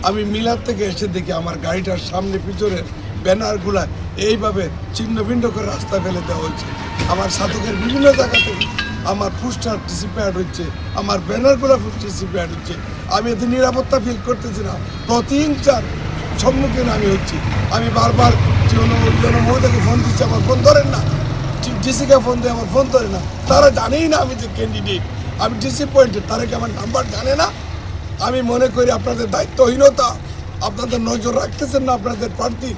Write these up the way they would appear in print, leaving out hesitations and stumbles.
আমি মিলার থেকে এসে দেখি আমার গাড়িটার সামনে পিছনের ব্যানারগুলা এইভাবে ছিন্ন ভিন্ন করে রাস্তা ফেলে দেওয়া হচ্ছে। আমার সাধকের বিভিন্ন জায়গা থেকে আমার পোস্টার ডিসিপ্যাড হচ্ছে, আমার ব্যানারগুলো ডিসিপ্যাড হচ্ছে। আমি এতে নিরাপত্তা ফিল করতেছি না, প্রতিহিংসার সম্মুখীন আমি হচ্ছি। আমি বারবার মহোদয়কে ফোন দিচ্ছি, আমার ফোন ধরেন না। ডিসিকে ফোন দিয়ে আমার ফোন ধরে না। তারা জানেই না আমি যে ক্যান্ডিডেট, আমি ডিসঅ্যাপয়েন্টেড। তারা কি আমার নাম্বার জানে না? আমি মনে করি আপনাদের দায়িত্বহীনতা, আপনাদের নজর রাখতেছেন না আপনাদের প্রার্থী।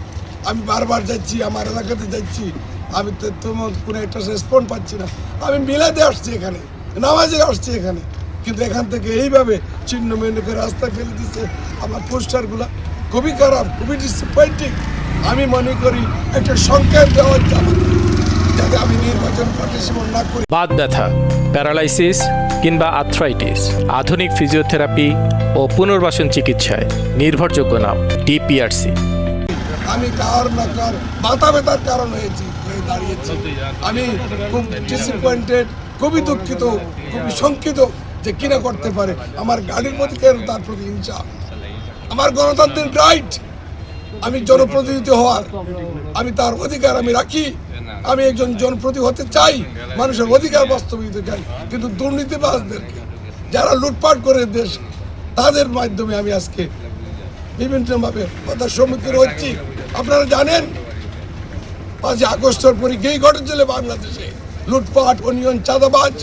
আমি বারবার যাচ্ছি, আমার এলাকাতে যাচ্ছি, আমি তোমার কোনো একটা রেসপন্স পাচ্ছি না। আমি মিলাতে আসছি এখানে, নামাজে আসছি এখানে, কিন্তু এখান থেকে এইভাবে চিহ্ন মেনে করে রাস্তায় ফেলে দিচ্ছে আমার পোস্টারগুলো। খুবই খারাপ, খুবই ডিসঅ্যাপয়েন্টিং। আমি মনে করি একটা সংকেত দেওয়া হচ্ছে আমাকে, যাতে আমি নির্বাচন পার্টিসিপেট না করি। বাত ব্যথা, প্যারালাইসিস কিংবা আর্থ্রাইটিস, আধুনিক ফিজিওথেরাপি ও পুনর্বাসন চিকিৎসায় নির্ভরযোগ্য নাম ডিপিআরসি। আমি কার না কার মাথা ব্যথার কারণ হয়েছি, দাঁড়িয়েছি। আমি খুব ডিসঅ্যাপয়েন্টেড, খুবই দুঃখিত, খুবই শঙ্কিত যে কিনা করতে পারে। আমার গাড়ির প্রতি কেন তার প্রতি হিংসা? আমার গণতান্ত্রিক রাইট, আমি জনপ্রতিনিধি হওয়ার, আমি তার অধিকার আমি রাখি। আমি একজন জনপ্রতিনিধি হতে চাই, মানুষের অধিকার বাস্তবায়িত চাই, কিন্তু দুর্নীতিবাজদেরকে যারা লুটপাট করে দেশ, তাদের মাধ্যমে আমি আজকে বিভিন্নভাবে কথার সম্মুখীন হচ্ছি। আপনারা জানেন 5 আগস্টের পরে গেই ঘটেছিল বাংলাদেশে লুটপাট, অনিয়ন, চাঁদাবাজ।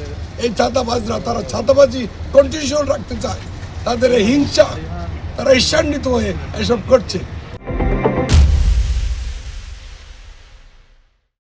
এই চাঁদাবাজরা তারা চাঁদাবাজি কন্টিনিউ রাখতে চায়, তাদের এই হিংসা, তারা ঈর্ষান্বিত হয়ে এসব করছে।